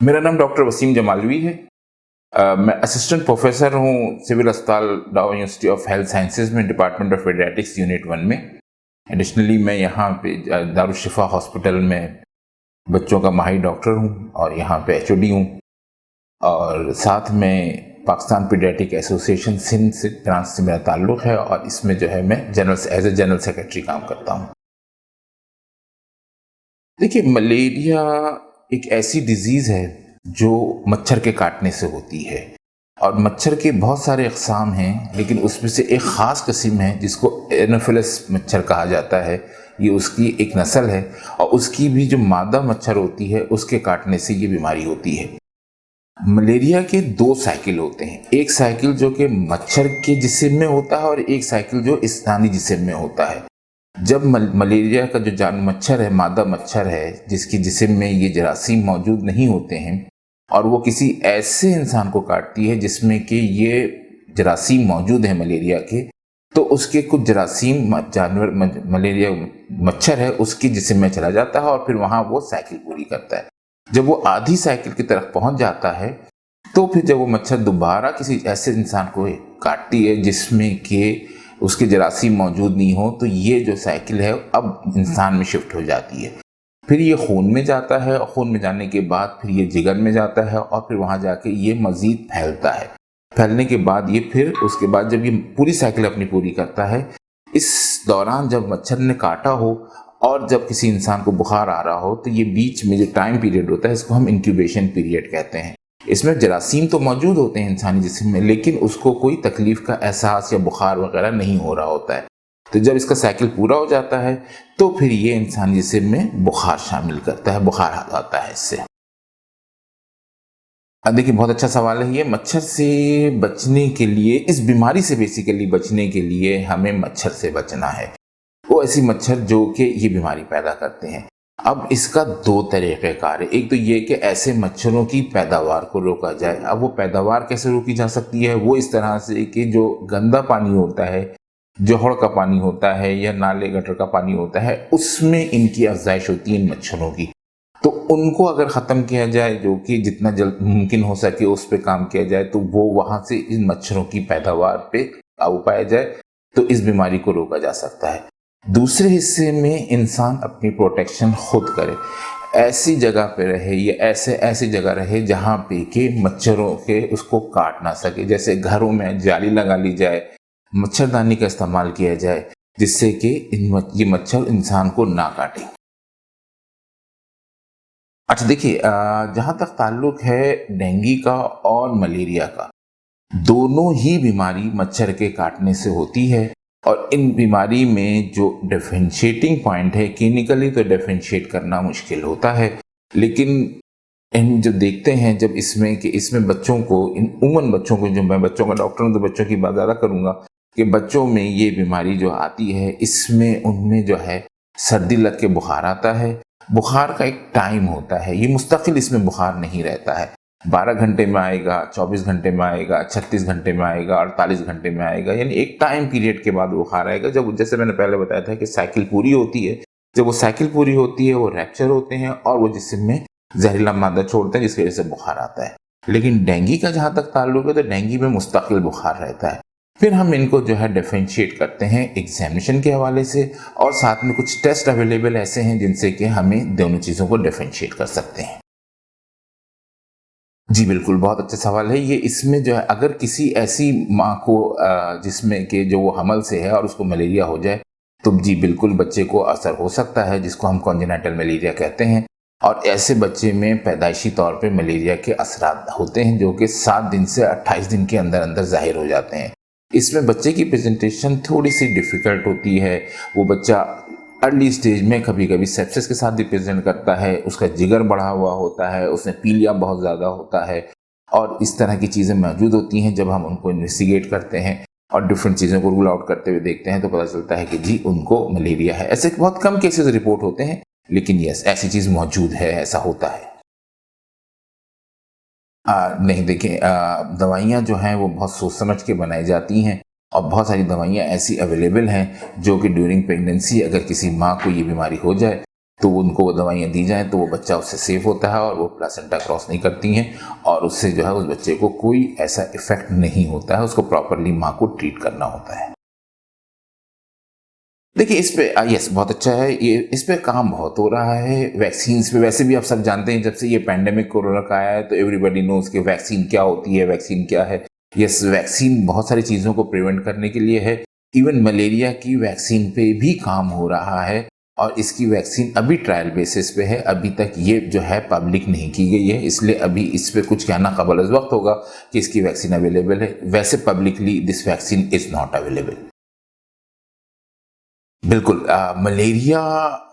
मेरा नाम डॉक्टर वसीम जमालवी है। मैं असिस्टेंट प्रोफेसर हूँ सिविल अस्पताल डाउ यूनिवर्सिटी ऑफ हेल्थ साइंसेज में, डिपार्टमेंट ऑफ पीडियाट्रिक्स यूनिट 1 में। एडिशनली मैं यहाँ पे दारुशिफा हॉस्पिटल में बच्चों का माहिर डॉक्टर हूँ और यहाँ पे एचओडी हूँ, और साथ में पाकिस्तान पीडियाट्रिक एसोसिएशन सिंध से ब्रांच से मेरा ताल्लुक़ है, और इसमें जो है मैं एज ए जनरल सेक्रेटरी काम करता हूँ। देखिए, मलेरिया एक ऐसी डिजीज़ है जो मच्छर के काटने से होती है, और मच्छर के बहुत सारे अक़साम हैं, लेकिन उसमें से एक ख़ास किस्म है जिसको एनोफिलस मच्छर कहा जाता है। ये उसकी एक नस्ल है, और उसकी भी जो मादा मच्छर होती है उसके काटने से ये बीमारी होती है। मलेरिया के 2 साइकिल होते हैं, एक साइकिल जो कि मच्छर के जिस्म में होता है और एक साइकिल जो इंसानी जिस्म में होता है। जब मलेरिया का जो जान मच्छर है, मादा मच्छर है, जिसकी जिस्म में ये जरासीम मौजूद नहीं होते हैं, और वो किसी ऐसे इंसान को काटती है जिसमें कि ये जरासीम मौजूद है मलेरिया के, तो उसके कुछ जरासीम जानवर मलेरिया मच्छर है उसकी जिस्म में चला जाता है, और फिर वहाँ वो साइकिल पूरी करता है। जब वो आधी साइकिल की तरफ पहुँच जाता है, तो फिर जब वो मच्छर दोबारा किसी ऐसे इंसान को काटती है जिसमें कि उसके जरासीम मौजूद नहीं हो, तो ये जो साइकिल है अब इंसान में शिफ्ट हो जाती है। फिर ये खून में जाता है, और खून में जाने के बाद फिर ये जिगर में जाता है, और फिर वहाँ जाके ये मज़ीद फैलता है। फैलने के बाद ये फिर उसके बाद जब ये पूरी साइकिल अपनी पूरी करता है, इस दौरान जब मच्छर ने काटा हो और जब किसी इंसान को बुखार आ रहा हो, तो ये बीच में जो टाइम पीरियड होता है इसको हम इंक्यूबेशन पीरियड कहते हैं। इसमें जरासीम तो मौजूद होते हैं इंसानी जिस्म में, लेकिन उसको कोई तकलीफ का एहसास या बुखार वगैरह नहीं हो रहा होता है। तो जब इसका साइकिल पूरा हो जाता है, तो फिर ये इंसानी जिस्म में बुखार शामिल करता है, बुखार आता है इससे। अब देखिए, बहुत अच्छा सवाल है ये। मच्छर से बचने के लिए, इस बीमारी से बेसिकली बचने के लिए हमें मच्छर से बचना है, वो ऐसी मच्छर जो कि ये बीमारी पैदा करते हैं। अब इसका 2 तरीक़ेकार है। एक तो ये कि ऐसे मच्छरों की पैदावार को रोका जाए। अब वो पैदावार कैसे रोकी जा सकती है? वो इस तरह से कि जो गंदा पानी होता है, जोहड़ का पानी होता है या नाले गटर का पानी होता है, उसमें इनकी अफ़ज़ाइश होती है इन मच्छरों की। तो उनको अगर ख़त्म किया जाए, जो कि जितना जल्द मुमकिन हो सके उस पर काम किया जाए, तो वो वहाँ से इन मच्छरों की पैदावार पे काबू पाया जाए, तो इस बीमारी को रोका जा सकता है। दूसरे हिस्से में इंसान अपनी प्रोटेक्शन खुद करे, ऐसी जगह पे रहे या ऐसी जगह रहे जहाँ पे कि मच्छरों के उसको काट ना सके। जैसे घरों में जाली लगा ली जाए, मच्छरदानी का इस्तेमाल किया जाए, जिससे कि ये मच्छर इंसान को ना काटे। अच्छा देखिए, जहाँ तक ताल्लुक है डेंगू का और मलेरिया का, दोनों ही बीमारी मच्छर के काटने से होती है, और इन बीमारी में जो डिफरेंशिएटिंग पॉइंट है, क्लिनिकली तो डिफरेंशिएट करना मुश्किल होता है, लेकिन इन जो देखते हैं जब इसमें कि इसमें बच्चों को, इन उमन बच्चों को, जो मैं बच्चों का डॉक्टर हूँ तो बच्चों की बात ज़्यादा करूँगा, कि बच्चों में ये बीमारी जो आती है, इसमें उनमें जो है सर्दी लग के बुखार आता है। बुखार का एक टाइम होता है, ये मुस्तकिल इसमें बुखार नहीं रहता है। 12 घंटे में आएगा, 24 घंटे में आएगा, 36 घंटे में आएगा, 48 घंटे में आएगा, यानी एक टाइम पीरियड के बाद बुखार आएगा। जब, जैसे मैंने पहले बताया था कि साइकिल पूरी होती है, जब वो साइकिल पूरी होती है वो रैप्चर होते हैं और वो जिस्म में जहरीला मादा छोड़ते हैं, जिसकी वजह से बुखार आता है। लेकिन डेंगू का जहाँ तक ताल्लुक है, तो डेंगू में मुस्तकिल बुखार रहता है। फिर हम इनको जो है डिफरेंशिएट करते हैं एग्जामिनेशन के हवाले से, और साथ में कुछ टेस्ट अवेलेबल ऐसे हैं जिनसे कि हमें दोनों चीज़ों को डिफरेंशिएट कर सकते हैं। जी बिल्कुल, बहुत अच्छा सवाल है ये। इसमें जो है, अगर किसी ऐसी माँ को जिसमें कि जो वो हमल से है और उसको मलेरिया हो जाए, तो जी बिल्कुल बच्चे को असर हो सकता है, जिसको हम कॉन्जेनिटल मलेरिया कहते हैं। और ऐसे बच्चे में पैदाइशी तौर पे मलेरिया के असरात होते हैं, जो कि 7 दिन से 28 दिन के अंदर अंदर ज़ाहिर हो जाते हैं। इसमें बच्चे की प्रेजेंटेशन थोड़ी सी डिफ़िकल्ट होती है। वो बच्चा अर्ली स्टेज में कभी कभी सेप्सिस के साथ भी प्रेजेंट करता है, उसका जिगर बढ़ा हुआ होता है, उसमें पीलिया बहुत ज़्यादा होता है, और इस तरह की चीज़ें मौजूद होती हैं। जब हम उनको इन्वेस्टिगेट करते हैं और डिफरेंट चीज़ों को रूल आउट करते हुए देखते हैं, तो पता चलता है कि जी उनको मलेरिया है। ऐसे बहुत कम केसेस रिपोर्ट होते हैं, लेकिन यस, ऐसी चीज़ मौजूद है, ऐसा होता है। नहीं देखिए, दवाइयाँ जो हैं वो बहुत सोच समझ के बनाई जाती हैं, और बहुत सारी दवाइयाँ ऐसी अवेलेबल हैं जो कि ड्यूरिंग प्रेगनेंसी अगर किसी माँ को ये बीमारी हो जाए तो उनको वो दवाइयाँ दी जाएँ तो वो बच्चा उससे सेफ होता है और वो प्लासेंटा क्रॉस नहीं करती हैं और उससे जो है उस बच्चे को कोई ऐसा इफेक्ट नहीं होता है। उसको प्रॉपरली माँ को ट्रीट करना होता है। देखिए इस पे यस बहुत अच्छा है, ये इस पे काम बहुत हो रहा है वैक्सीन्स पे। वैसे भी आप सब जानते हैं जब से ये पैंडेमिक कोरोना का आया है तो एवरीबॉडी नोज कि वैक्सीन क्या होती है, वैक्सीन क्या है। यस, वैक्सीन बहुत सारी चीज़ों को प्रिवेंट करने के लिए है। इवन मलेरिया की वैक्सीन पे भी काम हो रहा है और इसकी वैक्सीन अभी ट्रायल बेसिस पे है। अभी तक ये जो है पब्लिक नहीं की गई है, इसलिए अभी इस पे कुछ कहना कबल वक्त होगा कि इसकी वैक्सीन अवेलेबल है। वैसे publicly this vaccine is not available. बिल्कुल मलेरिया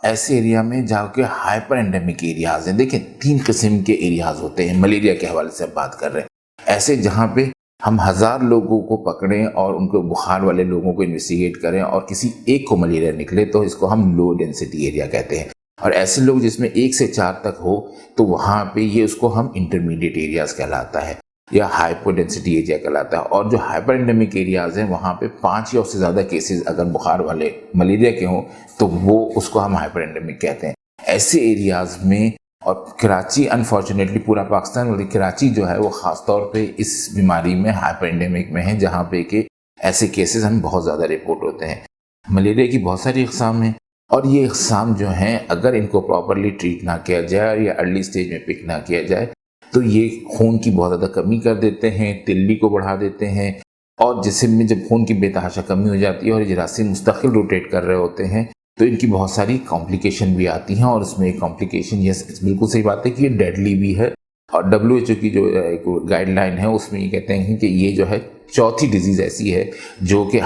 ऐसे एरिया में जहाँ के हाइपर एंडेमिक एरियाज हैं। देखिए 3 किस्म के एरियाज होते हैं मलेरिया के हवाले से बात कर रहे हैं। ऐसे जहाँ पे हम 1000 लोगों को पकड़ें और उनको बुखार वाले लोगों को इन्वेस्टिगेट करें और किसी एक को मलेरिया निकले तो इसको हम लो डेंसिटी एरिया कहते हैं। और ऐसे लोग जिसमें 1 से 4 तक हो तो वहाँ पे ये उसको हम इंटरमीडिएट एरियाज कहलाता है या हाइपर डेंसिटी एरिया कहलाता है। और जो हाइपर एंडेमिक एरियाज हैं वहाँ पे 5 या उससे ज़्यादा केसेस अगर बुखार वाले मलेरिया के हों तो वो उसको हम हाइपर एंडेमिक कहते हैं। ऐसे एरियाज में और कराची अनफॉर्चुनेटली पूरा पाकिस्तान और कराची जो है वो ख़ास तौर पे इस बीमारी में हाइपर एंडेमिक में है जहाँ पे कि ऐसे केसेस हमें बहुत ज़्यादा रिपोर्ट होते हैं। मलेरिया की बहुत सारी इकसाम हैं और ये इकसाम जो हैं अगर इनको प्रॉपरली ट्रीट ना किया जाए या अर्ली स्टेज में पिक ना किया जाए तो ये खून की बहुत ज़्यादा कमी कर देते हैं, तिल्ली को बढ़ा देते हैं और जिस्म में जब खून की बेतहाशा कमी हो जाती है और ये जरासीम मुस्तकिल रोटेट कर रहे होते हैं तो इनकी बहुत सारी कॉम्प्लिकेशन भी आती हैं। और उसमें एक कॉम्प्लिकेशन यस बिल्कुल सही बात है कि ये डेडली भी है। और WHO की जो एक गाइडलाइन है उसमें ये कहते हैं कि ये जो है चौथी डिजीज़ ऐसी है जो कि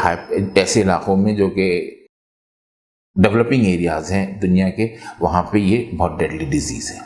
ऐसे इलाकों में जो कि डेवलपिंग एरियाज़ हैं दुनिया के, वहाँ पे ये बहुत डेडली डिजीज़ है।